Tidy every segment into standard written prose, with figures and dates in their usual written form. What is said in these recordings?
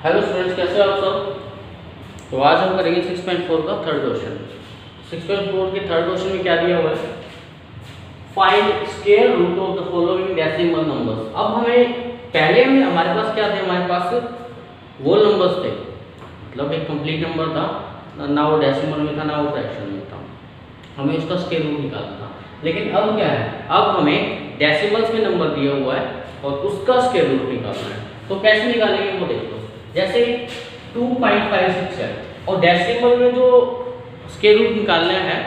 Hello students, कैसे हो आप सब। तो आज हम करेंगे 6.4 का थर्ड क्वेश्चन। 6.4 के थर्ड क्वेश्चन में क्या दिया हुआ है, find square root of the following decimal numbers. अब पहले में हमारे पास क्या थे, हमारे पास वो नंबर्स थे, मतलब एक कंप्लीट नंबर था, ना वो डेसिमल में था ना वो फ्रैक्शन में था, हमें उसका स्क्वायर रूट निकालना था। लेकिन अब क्या है, अब हमें डेसिमल्स में नंबर दिया हुआ है और उसका स्क्वायर रूट निकालना है। तो कैसे निकालेंगे वो देख लो। जैसे 2.56 है और डेसिमल में जो स्क्वायर रूट निकालना है,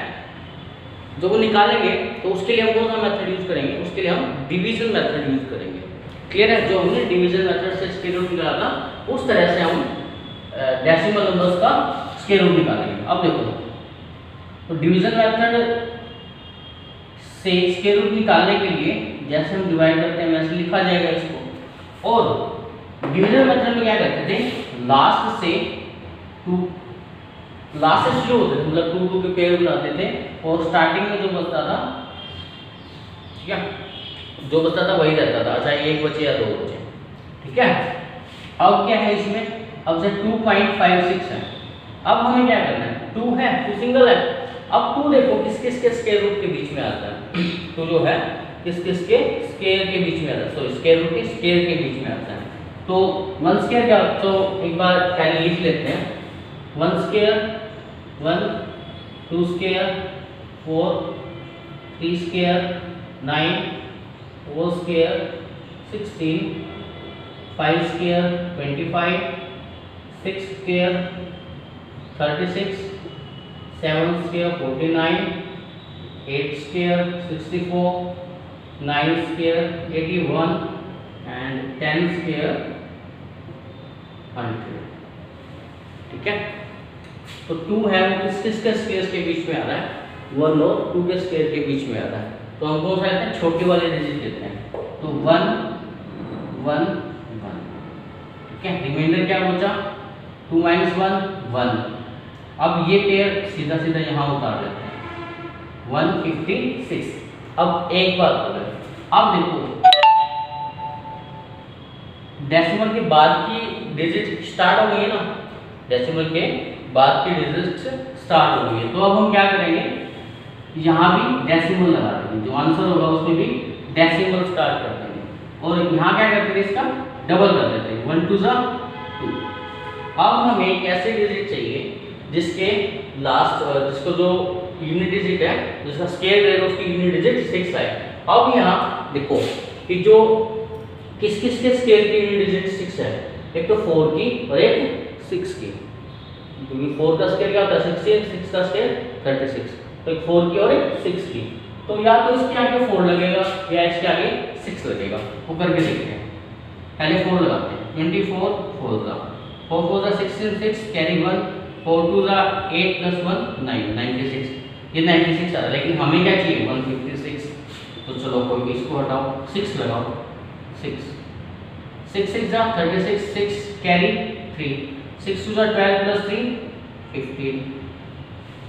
जो वो निकालेंगे तो उसके लिए हम कौन सा मेथड यूज करेंगे, उसके लिए हम डिवीजन मेथड यूज करेंगे। क्लियर है, जो हमने डिवीजन मेथड से स्क्वायर रूट निकाला था उस तरह से हम डेसिमल नंबर्स का स्क्वायर रूट निकालेंगे। अब देखो, तो डिवीजन मेथड से स्क्वायर रूट निकालने के लिए जैसे हम डिवाइड करते हैं वैसे लिखा जाएगा इसको। और डिवीजन मेथड में क्या करते थे, लास्ट से शुरू होते थे, मतलब 2 2 के पेयर बनाते थे और स्टार्टिंग में जो बचता था, ठीक है, जो बचता था वही रहता था, चाहे एक बचे या 2 बचे, ठीक है। अब क्या है इसमें, अब से 2.56 है, अब हमें क्या करना है, 2 है, 2 सिंगल है। अब 2 देखो किस किस के स्क्वायर रूट के बीच में आता है, तो जो है किस किस के स्क्वायर के बीच में आता है, सो स्क्वायर रूट के स्क्वायर के बीच में आता है। तो 1 स्क्वायर क्या, तो एक बार पहले लिख लेते हैं, 1 square 1, 2 square 4, 3 square 9, 4 square 16, 5 square 25, 6 square 36, 7 square 49, 8 square 64, 9 square 81 and 10 square 100, ठीक है। तो 2 है वो किस किस के स्क्वायर के बीच में आ रहा है, 1 और 2 के स्क्वायर के बीच में आ रहा है, तो हम कौन सा लेते हैं, छोटे वाले डिजिट लेते हैं। तो 1 1 1, ठीक है। रिमाइंडर क्या बचा, 2 - 1 1। अब ये पेयर सीधा सीधा यहाँ उतार लेते हैं, 156। अब एक बात हो गई, अब देखो डेसिमल के बाद की डिजिट स्टार्ट हो गई है ना, डेसिमल के बाद की डिजिट स्टार्ट हो गई है, तो अब हम क्या करेंगे, यहाँ भी डेसिमल लगा देंगे, जो आंसर होगा उसमें भी डेसिमल स्टार्ट कर देंगे और यहाँ क्या करते हैं, इसका डबल कर देते हैं, 1 2 2। अब हमें एक ऐसे डिजिट चाहिए जिसके लास्ट जिसको जो यूनिट डिजिट है, जिसका स्क्वायर रहेगा उसकी यूनिट डिजिट 6 आए। अब यहाँ देखो कि जो किस किस के स्क्वायर की यूनिट डिजिट 6 है, एक तो 4 की और एक 6 की, क्योंकि 4 का स्क्वायर क्या होता है 16, 6 का स्क्वायर 36, तो एक 4 की और एक 6 की। तो या तो इसके आगे 4 लगेगा या इसके आगे 6 लगेगा, वो करके देखते हैं। पहले 4 लगाते हैं, 24 4 का 4 4 16, 6 कैरी 1, 4 2 8 + 1 9 96, ये 96 आ रहा है, लेकिन हमें क्या चाहिए 156। तो चलो कोई भी, इसको हटाओ, 6 लगाओ, 6 6 6 36, 6 कैरी 3, 6 2 12 + 3 15,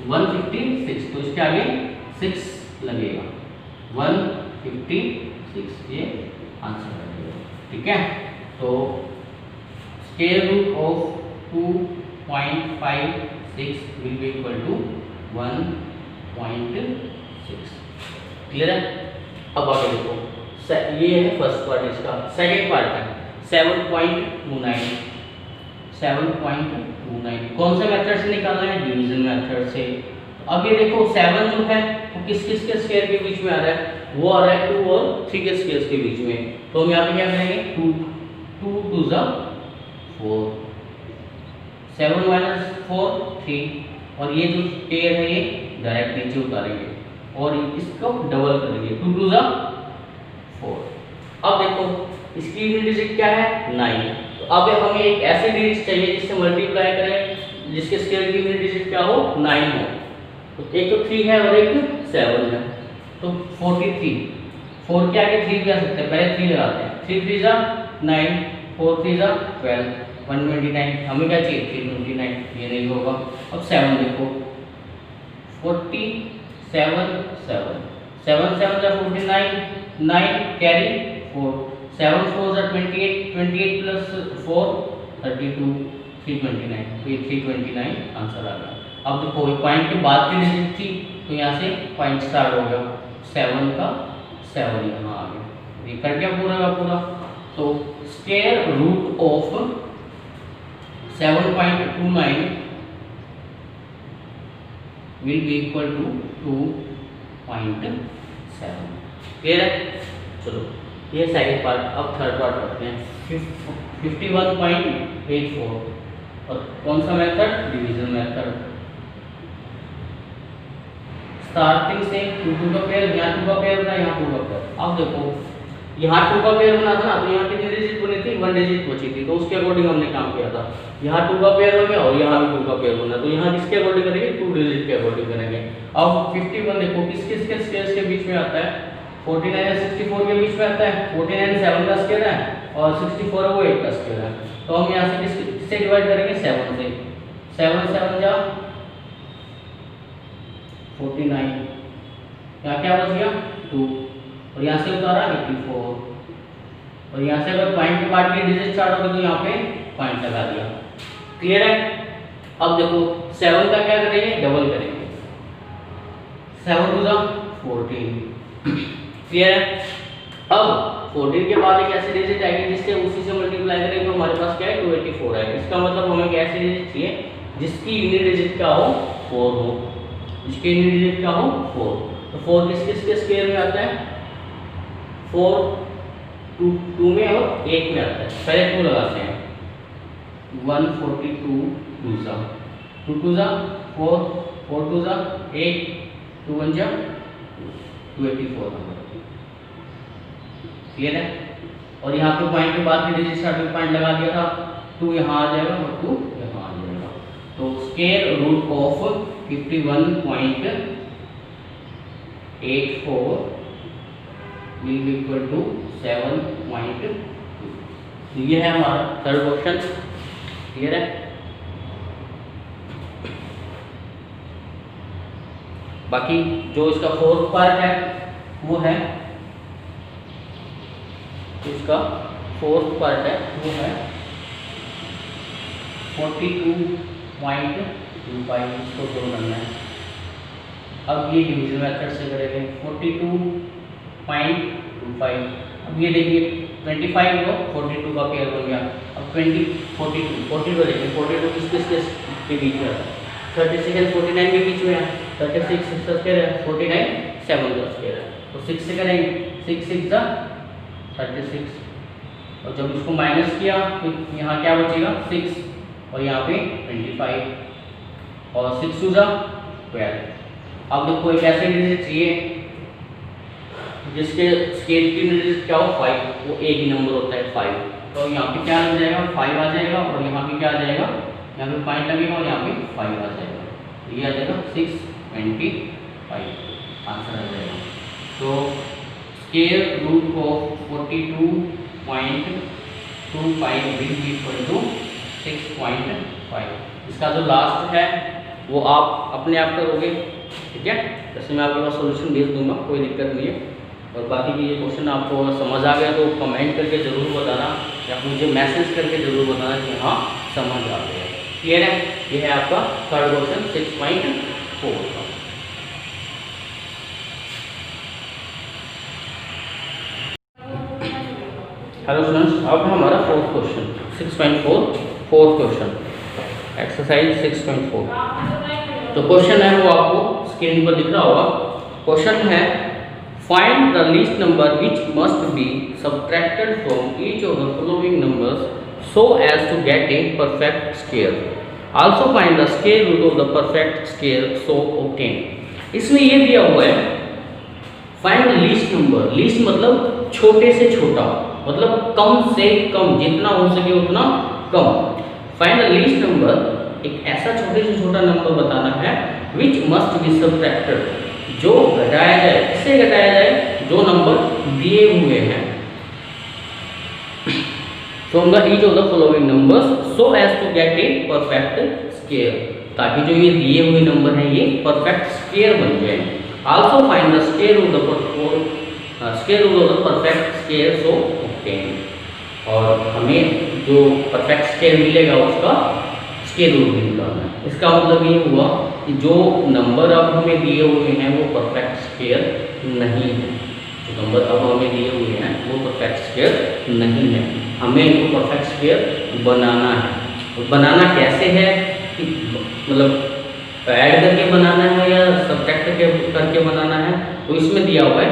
156, तो इसके आगे 6 लगेगा, 156 ये आंसर लगेगा, ठीक है। तो square root of 2.56 will be equal to 1.6। Clear है। अब आगे देखो, ये है फर्स्ट पार्ट, इसका सेकंड पार्ट है 7.29। 7.29 कौन से मेथड से निकालना है, डिवीजन मेथड से। अब ये देखो 7 जो है वो किस किस के स्क्वायर के बीच में आ रहा है, वो आ रहा है 2 और 3 के स्क्वायर के बीच में, तो हम यहाँ पे क्या करेंगे, 2 2 2 4, 7 - 4 3, और ये जो पेयर है ये डायरेक्ट नीचे उतारेंगे और इसको डबल करेंगे, 2 2 4। अब देखो इसकी यूनिट डिजिट क्या है, 9। तो अब हमें एक ऐसे डिजिट चाहिए जिससे मल्टीप्लाई करें, जिसके स्क्वायर की यूनिट डिजिट क्या हो, 9 हो। तो एक तो 3 है और एक 7 है, तो 43। 4 के आगे 3 जा सकते हैं, पहले 3 लगाते हैं, 3 3 9, 4 3 12, 129। हमें क्या चाहिए, 329, ये नहीं होगा। अब 7 देखो, 47 7 7 7 49, 9 कैरी 4, 7 4 28, 28 + 4 32 329, तो ये 329 आंसर आ गया। अब देखो पॉइंट के बाद की डिजिट थी तो यहाँ से पॉइंट स्टार्ट हो गया, 7 का 7 यहाँ आ गया, ये कट गया पूरा का पूरा। तो square root of 7.29 will be equal to 2.7। Clear है? चलो ये सेकंड पार्ट। अब थर्ड पार्ट करते हैं, 51.84। और कौन सा मेथड? Division method. स्टार्टिंग से 2 का पेयर, यहाँ 2 का पेयर बना, यहाँ 2 का पेयर। अब देखो यहाँ 2 का पेयर बना था ना, तो यहाँ कितनी डिजिट बनी थी? 1 डिजिट बची थी, तो उसके अकॉर्डिंग हमने काम किया था। यहाँ 2 का पेयर हो गया और यहाँ भी 2 का पेयर बना, तो यहाँ किसके अकॉर्डिंग करेंगे? 2 डिजिट के अकॉर्डिंग करेंगे। अब 51 देखो किस किसके स्केयर्स के बीच में आता है? 49 और 64 के बीच में आता है। 49 7 का स्केयर है और 64 वो 8 का स्केयर है। तो हम यहाँ से किससे डिवाइड करेंगे? 7 से। 7 7 जा 49, यहाँ क्या बच गया? 2, और यहाँ से उतारा 84, और यहाँ से अगर पॉइंट के बाद की डिजिट स्टार्ट होगी तो यहाँ पे पॉइंट लगा दिया। क्लियर है? अब देखो 7 का क्या करेंगे? डबल करेंगे, 7 2 जा 14। क्लियर है? अब 14 के बाद एक ऐसी डिजिट आएगी जिससे उसी से मल्टीप्लाई करेंगे तो हमारे पास क्या है? 284 है। इसका मतलब हमें क्या ऐसी डिजिट चाहिए जिसकी यूनिट डिजिट क्या हो? 4 हो। जिसकी यूनिट डिजिट क्या हो? 4। तो 4 किस किस के स्क्वायर में आता है? 4 2 में और 8 में आता है। पहले 2 लगाते हैं, 142 2 जा 2 2 जा 4 4 2 जा 8 2 1 जा 284 नंबर। क्लियर है? और यहाँ पे पॉइंट के बाद की डिजिट स्टार्ट में पॉइंट लगा दिया था, 2 यहाँ आ जाएगा और 2 यहाँ आ जाएगा। तो square root of 51.84 will be equal to 7.2। ये है हमारा थर्ड क्वेश्चन। क्लियर है? बाकी जो इसका फोर्थ पार्ट है वो है, इसका फोर्थ पार्ट है वो है 42.25, इसको सोल्व करना है। अब ये डिवीजन मेथड से करेंगे, 42.25। अब ये देखिए 25 को 42 का पेयर बन गया। अब 42 देखिए 42 किस के बीच में है? 36 और 49 के बीच में है। 36 6 का स्क्वायर है, 49 7 का स्क्वायर है, तो 6 से करेंगे, 6 6 जा 36, और जब इसको माइनस किया तो यहाँ क्या बचेगा? 6, और यहाँ पे 25, और 6 2 जा 12। अब देखो एक ऐसे डिजिट चाहिए जिसके स्केल की डिजिट क्या हो? 5, वो एक ही नंबर होता है 5। तो यहाँ पे क्या लग जाएगा? 5 आ जाएगा, और यहाँ पे क्या आ जाएगा? यहाँ पे पॉइंट लगेगा और यहाँ पे 5 आ जाएगा, ये आ जाएगा 625 आंसर आ जाएगा। तो square root of 42.25 will be equal to 6.5। इसका जो लास्ट है वो आप अपने आप करोगे, ठीक है? जैसे मैं आपके पास सॉल्यूशन भेज दूंगा, कोई दिक्कत नहीं है। और बाकी की ये क्वेश्चन आपको समझ आ गया तो कमेंट करके ज़रूर बताना, या मुझे मैसेज करके ज़रूर बताना कि हाँ समझ आ गया। क्लियर है? ये है आपका थर्ड क्वेश्चन 6.4 का। हेलो स्टूडेंट्स, अब हमारा fourth question 6.4 fourth question exercise 6.4। तो क्वेश्चन है वो आपको स्क्रीन पर दिख रहा होगा। क्वेश्चन है find the least number which must be subtracted from each of the following numbers so as to get a perfect square. Also find the square root of the perfect square so obtain. इसमें ये दिया हुआ है find the least number. Least मतलब छोटे से छोटा, मतलब कम से कम, जितना हो सके उतना कम। फाइंड द लीस्ट नंबर, एक ऐसा छोटे से छोटा नंबर बताना है विच मस्ट बी सब्ट्रैक्टेड, जो घटाया जाए। किससे घटाया जाए? जो नंबर दिए हुए हैं। From the each of the following numbers so as to get a perfect square, ताकि जो ये दिए हुए नंबर हैं ये परफेक्ट स्क्वायर बन जाए। Also find the square root of the perfect square so obtain. और हमें जो परफेक्ट स्क्वायर मिलेगा उसका स्क्वायर रूट भी निकालना है। इसका मतलब ये हुआ कि जो नंबर अब हमें दिए हुए हैं वो परफेक्ट स्क्वायर नहीं है। जो नंबर अब हमें दिए हुए हैं वो परफेक्ट स्क्वायर नहीं है, हमें इनको परफेक्ट स्क्वायर बनाना है। और बनाना कैसे है कि मतलब ऐड करके बनाना है या सब्ट्रैक्ट करके बनाना है, तो इसमें दिया हुआ है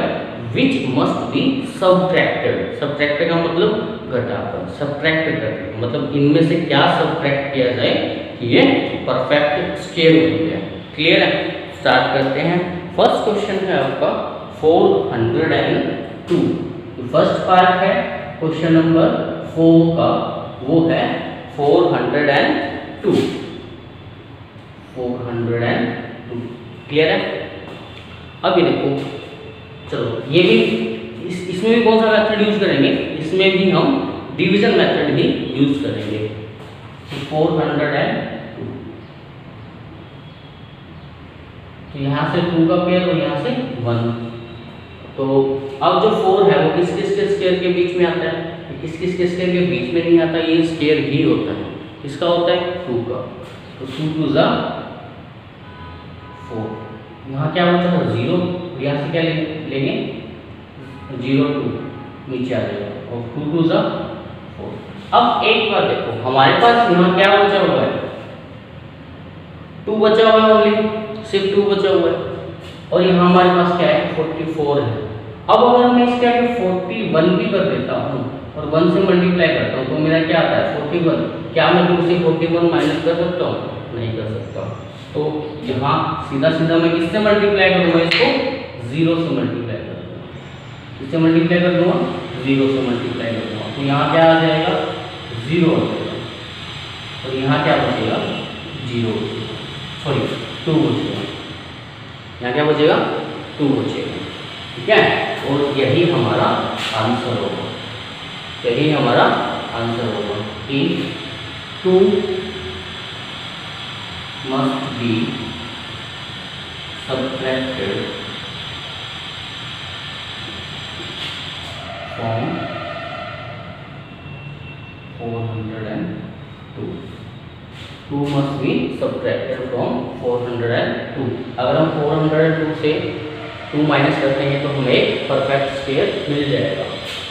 विच मस्ट बी सब्ट्रैक्टेड। सब्ट्रैक्ट का मतलब घटाकर, सब्ट्रैक्ट करके मतलब इनमें से क्या सब्ट्रैक्ट किया जाए कि ये परफेक्ट स्क्वायर हो जाए। क्लियर है? स्टार्ट करते हैं। फर्स्ट क्वेश्चन है आपका 402। फर्स्ट पार्ट है क्वेश्चन नंबर 4 का, वो है 402। 402 क्लियर है? अब ये देखो, चलो ये भी इसमें भी कौन सा मेथड यूज करेंगे, इसमें भी हम डिवीजन मेथड ही यूज करेंगे। तो 402, तो यहाँ से 2 का पेयर और यहाँ से 1। तो अब जो 4 है वो किस किस के स्क्वायर के बीच में आता है? किस किस के स्क्वायर के बीच में नहीं आता, ये स्क्वायर ही होता है। किसका होता है? 2 का। तो 2 2 ज़ा 4। यहाँ क्या बचा है? 0। यहाँ से क्या लेंगे? 0 2 नीचे आ जाएगा और 2 2 ज़ा 4। अब एक बार देखो, हमारे पास यहाँ क्या बचा हुआ है? 2 बचा हुआ है, ओनली सिर्फ 2 बचा हुआ है। और यहाँ हमारे पास क्या है? 44 है। अब अगर मैं इसके आगे 41 भी कर देता हूँ और 1 से मल्टीप्लाई करता हूँ तो मेरा क्या आता है? 41। क्या मैं 2 से 41 माइनस कर सकता हूँ? नहीं कर सकता। तो यहाँ सीधा सीधा मैं किससे मल्टीप्लाई करूँगा? इसको 0 से मल्टीप्लाई कर दूँगा। किससे मल्टीप्लाई कर दूँगा? 0 से मल्टीप्लाई कर दूँगा। तो यहाँ क्या आ जाएगा? 0 आ जाएगा। और यहाँ क्या बचेगा? 0, सॉरी 2 बचेगा। यहाँ क्या बचेगा? 2 बचेगा। ठीक है? और यही हमारा आंसर होगा। यही हमारा आंसर होगा कि 2 must be subtracted from 402. 2 must be subtracted from 402। अगर हम 402 से 2 माइनस करते हैं तो हमें एक परफेक्ट स्क्वायर मिल जाएगा।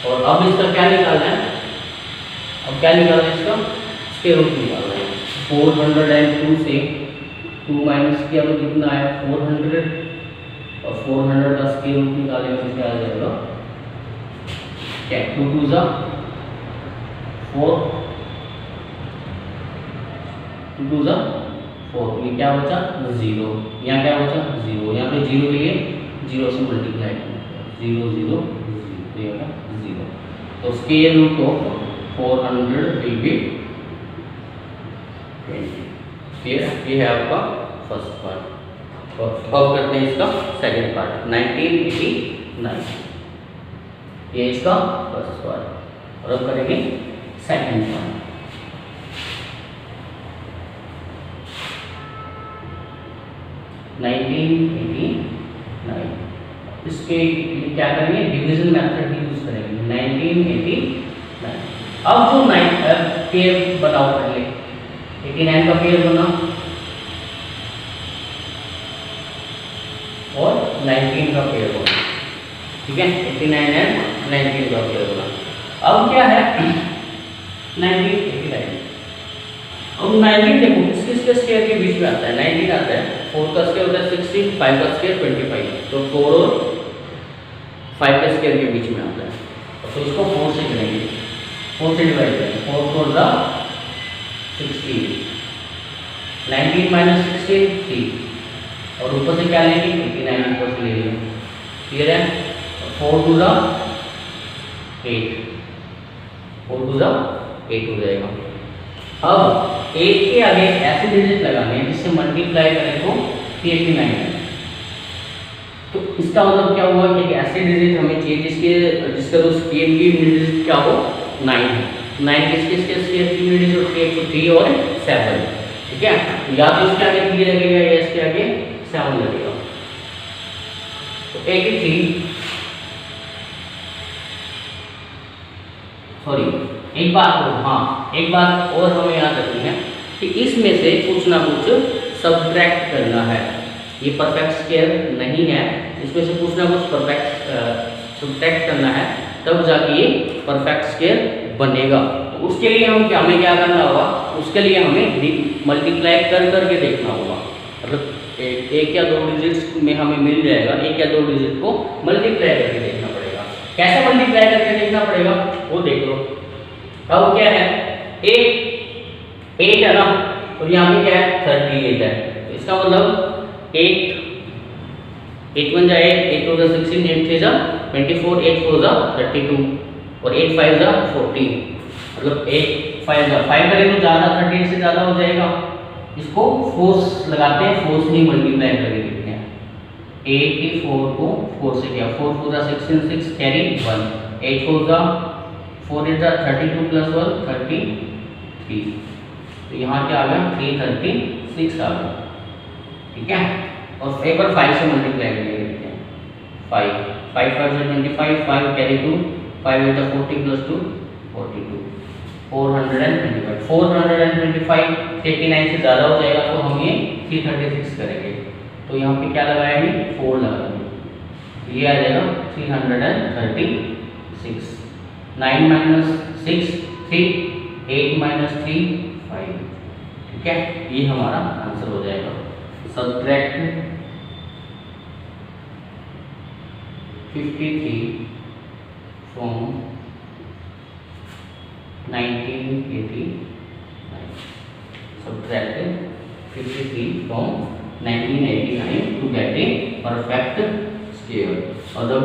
और अब इसका क्या निकालना है? अब क्या निकालना है? इसका स्क्वायर रूट निकालना है। 402 से 2 माइनस किया तो कितना आया? 400। और 400 का स्क्वायर रूट निकालेंगे तो क्या आ जाएगा? क्या 2 2 ज़ा 4, 2 2 ज़ा 4। ये क्या बचा? 0। यहाँ क्या बचा? 0। यहाँ पे 0 के लिए 0 से मल्टीप्लाई करना, 0 0 0, 0। तो square root of 400 will be 20। ये है आपका फर्स्ट पार्ट। और अब करते हैं इसका सेकंड पार्ट 1989। ये इसका फर्स्ट पार्ट। और अब करेंगे सेकंड पार्ट। इसके क्या करेंगे? डिवीजन मेथड यूज करेंगे। 1989। अब जो पेयर बनाओ, पहले 89 का पेयर बना और 19 का पेयर बना। ठीक है? 89 एंड 19 का पेयर बना। अब क्या है? 1989। अब 19 देखो किस किस के स्क्वायर के बीच में आता है? 19 आता है, 4 का स्क्वायर होता है 16, 5 का स्क्वायर 25। तो 4 और 5 के स्क्वायर के बीच में आता है। तो इसको 4 से करेंगे, 4 से डिवाइड करेंगे। 4 4 ज़ा 16, 19 माइनस 16 3। और ऊपर से क्या लेंगे? 89 ऊपर से ले लेंगे। क्लियर है? 4 2 ज़ा 8, 4 2 ज़ा 8 हो जाएगा। अब 8 के आगे ऐसे डिजिट लगाने हैं जिससे मल्टीप्लाई करें तो 89 है। तो इसका मतलब क्या हुआ कि ऐसे डिजिट हमें चाहिए जिसका तो स्क्वायर की डिजिट क्या हो? 9 है। 9 किसके स्क्वायर की डिजिट होती है? 3 और 7। ठीक है? या तो इसके आगे 3 लगेगा या इसके आगे 7 लगेगा। तो 83, सॉरी एक बात और, हाँ एक बात और हमें याद रखनी है कि इसमें से कुछ ना कुछ सब्ट्रैक्ट करना है। ये परफेक्ट स्क्वायर नहीं है, इसमें से कुछ ना कुछ सब्ट्रैक्ट करना है, तब जाके ये परफेक्ट स्क्वायर बनेगा। तो उसके लिए हमें क्या करना होगा, उसके लिए हमें मल्टीप्लाई कर करके देखना होगा। मतलब एक या दो डिजिट्स में हमें मिल जाएगा, एक या दो डिजिट को मल्टीप्लाई करके देखना पड़ेगा। कैसे मल्टीप्लाई करके देखना पड़ेगा वो देख लो। अब क्या है, 8 है ना, और यहाँ पे क्या है 38 है। तो इसका मतलब 8 1 जा 8, 8 2 जा 16, 8 3 जा 24, 8 4 जा 32 और 8 5 जा 40। मतलब 8 5 जा 5 करें तो ज़्यादा 38 से ज़्यादा हो जाएगा। इसको फोर्स लगाते हैं, फोर्स नहीं मल्टीप्लाई करके देखते हैं। 84 को 4 से किया, 4 4 जा 16, 6 कैरी 1, 8 4 जा 4 8 जा 32 प्लस 1 33। तो यहाँ क्या आ गया 336 आ गया, ठीक है। और एक बार 5 से मल्टीप्लाई करके देखते हैं। 5 5 5 से 25, 5 कैरी 2, 5 8 40 प्लस 2 42, 425। 425 89 से ज़्यादा हो जाएगा तो हम ये 336 करेंगे। तो यहाँ पे क्या लगाएंगे 4 लगाएंगे, ये आ जाएगा 336। 9 माइनस 6 3, 8 माइनस 3 5, ठीक है। ये हमारा आंसर हो जाएगा। Subtract 53 from 1989। Subtract 53 from 1989 to get a perfect square। और जब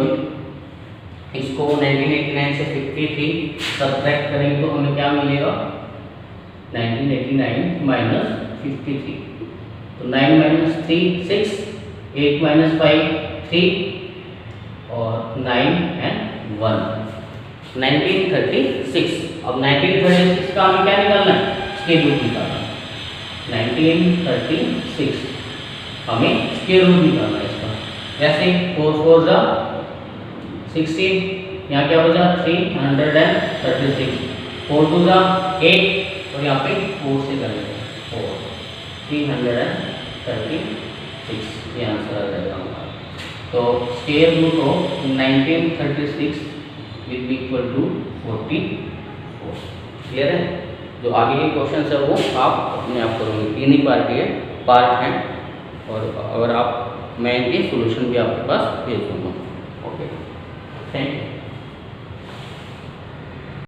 इसको 1989 से 53 सब्ट्रैक्ट करेंगे तो हमें क्या मिलेगा 1989 माइनस 53। तो 9 माइनस 3 6, 8 माइनस 5 3 और 9 एंड 1 1936। अब 1936 का हमें क्या निकालना है, स्क्वायर रूट निकालना है। 1936 हमें स्क्वायर रूट निकालना है इसका। जैसे 4 4 जा 16, यहाँ क्या बचा 336, 4 2 जा 8 और यहाँ पे 4 से करेंगे 4, 336 ये आंसर आ जाएगा हमारा। तो square root of 1936 will be equal to 44। Clear है। जो आगे के क्वेश्चन है वो आप अपने आप करोगे, 3 ही पार्ट हैं और अगर आप मैं इनके सॉल्यूशन भी आपके पास भेज दूँगा। Okay, thank you.